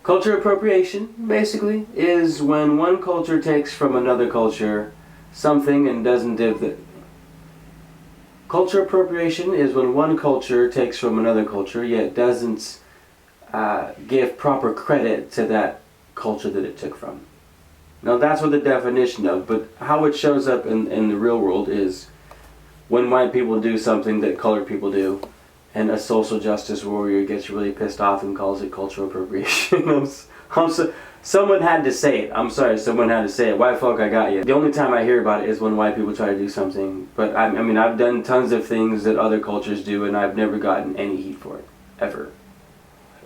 Culture appropriation, basically, is when one culture takes from another culture something and doesn't give the... Culture appropriation is when one culture takes from another culture, yet doesn't give proper credit to that culture that it took from. Now that's what the definition of, but how it shows up in the real world is when white people do something that colored people do, and a social justice warrior gets really pissed off and calls it cultural appropriation. Someone had to say it. I'm sorry, someone had to say it. White folk, I got you. The only time I hear about it is when white people try to do something. But I mean, I've done tons of things that other cultures do, and I've never gotten any heat for it. Ever.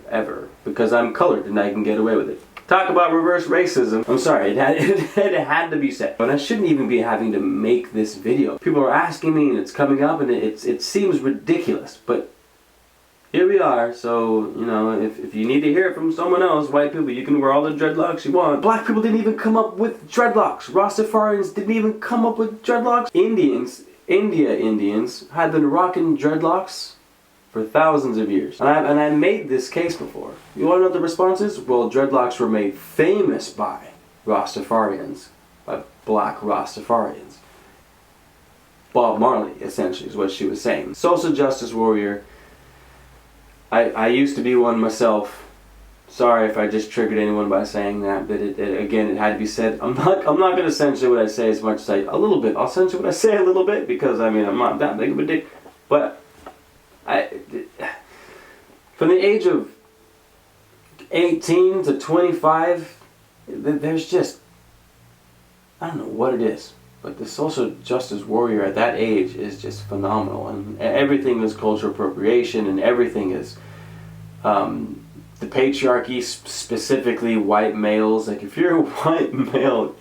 Ever. Because I'm colored and I can get away with it. Talk about reverse racism. I'm sorry, it had to be said. But I shouldn't even be having to make this video. People are asking me and it's coming up and it seems ridiculous. But here we are, so, you know, if you need to hear it from someone else, white people, you can wear all the dreadlocks you want. Black people didn't even come up with dreadlocks. Rastafarians didn't even come up with dreadlocks. Indians had been rocking dreadlocks for thousands of years. And I made this case before. You want to know what the response is? Well, dreadlocks were made famous by Rastafarians, by black Rastafarians. Bob Marley, essentially, is what she was saying. Social justice warrior. I used to be one myself. Sorry if I just triggered anyone by saying that, but again, it had to be said. I'm not going to censor what I say as much as a little bit. I'll censor what I say a little bit because I mean I'm not that big of a dick. But from the age of 18 to 25, there's just, I don't know what it is. But the social justice warrior at that age is just phenomenal, and everything is cultural appropriation, and everything is the patriarchy, specifically white males. Like if you're a white male,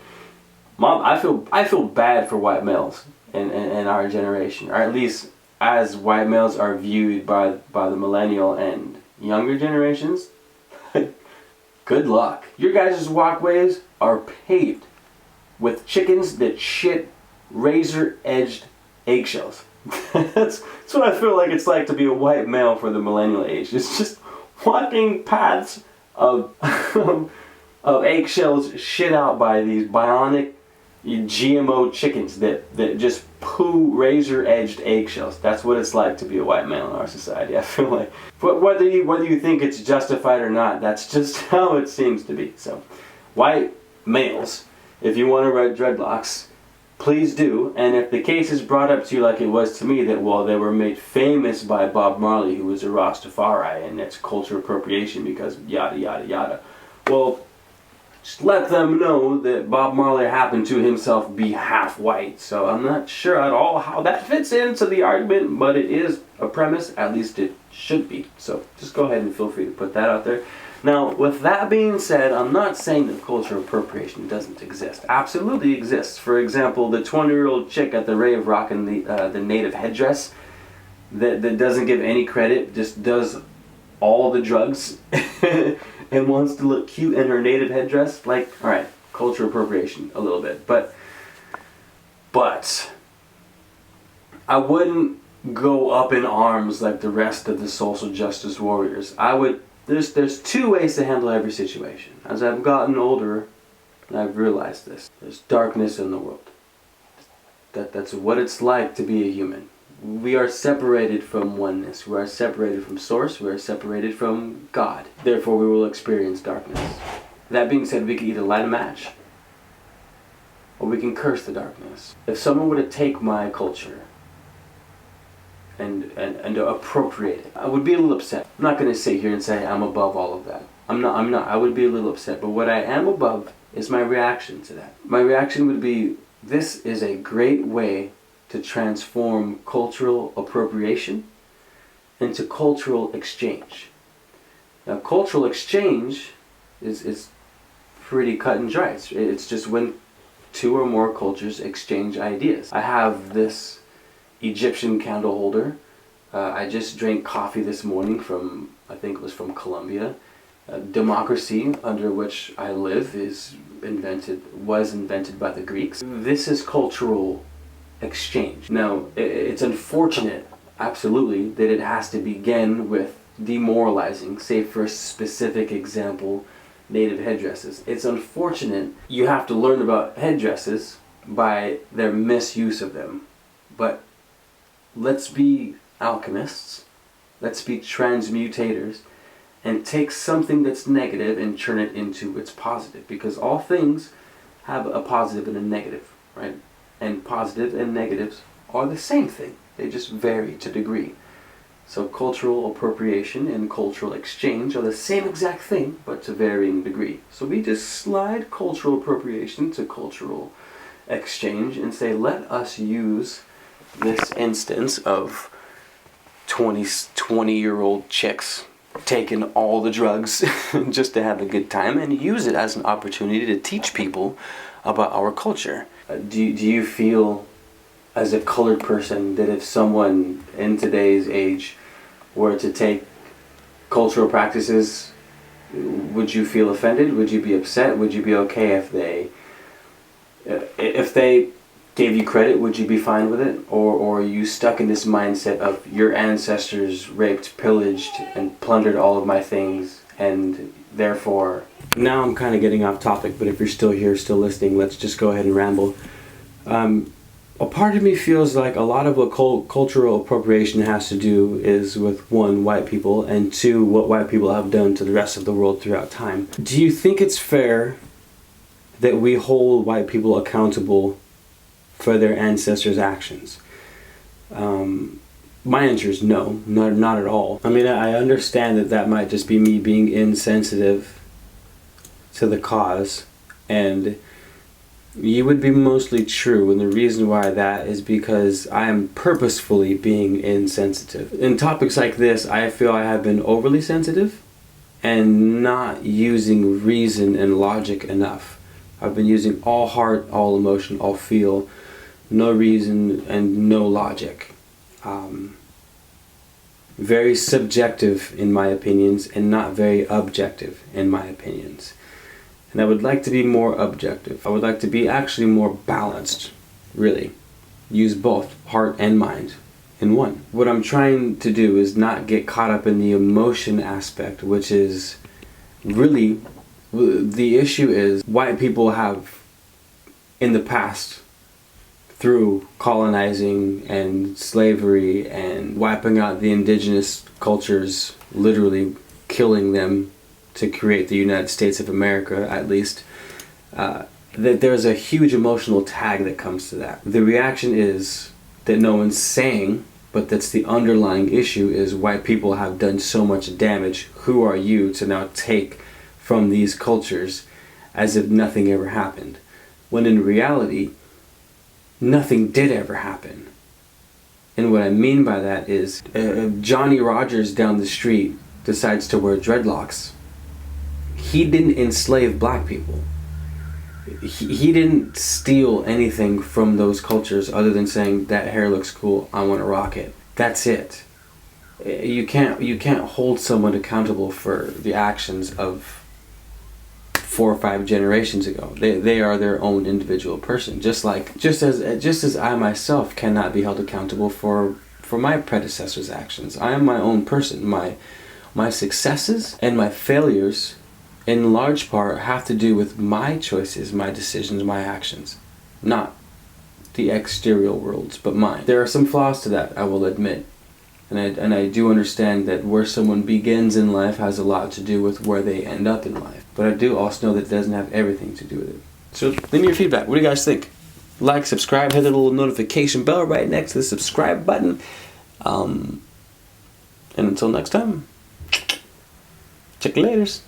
I feel bad for white males in our generation, or at least as white males are viewed by the millennial and younger generations. Good luck. Your guys' walkways are paved with chickens that shit razor-edged eggshells. That's what I feel like it's like to be a white male for the millennial age. It's just walking paths of of eggshells shit out by these bionic GMO chickens that just poo razor-edged eggshells. That's what it's like to be a white male in our society, I feel like. But whether you think it's justified or not, that's just how it seems to be. So, white males, if you want to wear dreadlocks, please do. And if the case is brought up to you like it was to me, that, well, they were made famous by Bob Marley, who was a Rastafari, and it's cultural appropriation because yada yada yada. Well, just let them know that Bob Marley happened to himself be half white. So I'm not sure at all how that fits into the argument, but it is a premise, at least it should be. So just go ahead and feel free to put that out there. Now, with that being said, I'm not saying that cultural appropriation doesn't exist. Absolutely exists. For example, the 20-year-old chick at the rave rocking the native headdress that doesn't give any credit, just does all the drugs and wants to look cute in her native headdress. Like, alright, cultural appropriation a little bit. But I wouldn't go up in arms like the rest of the social justice warriors. There's two ways to handle every situation. As I've gotten older, I've realized this. There's darkness in the world. That's what it's like to be a human. We are separated from oneness. We are separated from Source. We are separated from God. Therefore, we will experience darkness. That being said, we can either light a match, or we can curse the darkness. If someone were to take my culture and appropriate it, I would be a little upset. I'm not going to sit here and say I'm above all of that. I'm not. I would be a little upset. But what I am above is my reaction to that. My reaction would be, this is a great way to transform cultural appropriation into cultural exchange. Now, cultural exchange is pretty cut and dry. It's just when two or more cultures exchange ideas. I have this Egyptian candle holder. I just drank coffee this morning from, I think it was from Colombia. Democracy, under which I live, was invented by the Greeks. This is cultural exchange. Now, it's unfortunate, absolutely, that it has to begin with demoralizing. Say, for a specific example, native headdresses. It's unfortunate you have to learn about headdresses by their misuse of them. But let's be alchemists, let's be transmutators, and take something that's negative and turn it into its positive, because all things have a positive and a negative, right? And positive and negatives are the same thing, they just vary to degree. So cultural appropriation and cultural exchange are the same exact thing, but to varying degree. So we just slide cultural appropriation to cultural exchange and say, let us use this instance of 20-year-old chicks taking all the drugs just to have a good time, and use it as an opportunity to teach people about our culture. Do you feel, as a colored person, that if someone in today's age were to take cultural practices, would you feel offended? Would you be upset? Would you be okay if they gave you credit? Would you be fine with it? Or are you stuck in this mindset of your ancestors raped, pillaged, and plundered all of my things, and therefore... Now I'm kind of getting off topic, but if you're still here, still listening, let's just go ahead and ramble. A part of me feels like a lot of what cultural appropriation has to do is with, one, white people, and two, what white people have done to the rest of the world throughout time. Do you think it's fair that we hold white people accountable for their ancestors' actions? My answer is no, not at all. I mean, I understand that might just be me being insensitive to the cause, and you would be mostly true, and the reason why that is because I am purposefully being insensitive. In topics like this, I feel I have been overly sensitive and not using reason and logic enough. I've been using all heart, all emotion, all feel, no reason and no logic. Very subjective in my opinions and not very objective in my opinions. And I would like to be more objective. I would like to be actually more balanced, really. Use both heart and mind in one. What I'm trying to do is not get caught up in the emotion aspect, which is really, the issue is white people have, in the past, through colonizing and slavery and wiping out the indigenous cultures, literally killing them to create the United States of America, at least, that there's a huge emotional tag that comes to that. The reaction is that no one's saying, but that's the underlying issue, is white people have done so much damage. Who are you to now take from these cultures as if nothing ever happened? When in reality, nothing did ever happen. And what I mean by that is, Johnny Rogers down the street decides to wear dreadlocks. He didn't enslave black people. He didn't steal anything from those cultures other than saying, that hair looks cool, I want to rock it. That's it. You can't hold someone accountable for the actions of 4 or 5 generations ago. They are their own individual person. Just as I myself cannot be held accountable for my predecessors' actions. I am my own person. My successes and my failures, in large part, have to do with my choices, my decisions, my actions. Not the exterior worlds, but mine. There are some flaws to that, I will admit. And I do understand that where someone begins in life has a lot to do with where they end up in life. But I do also know that it doesn't have everything to do with it. So leave me your feedback. What do you guys think? Like, subscribe, hit the little notification bell right next to the subscribe button. And until next time, check you laters.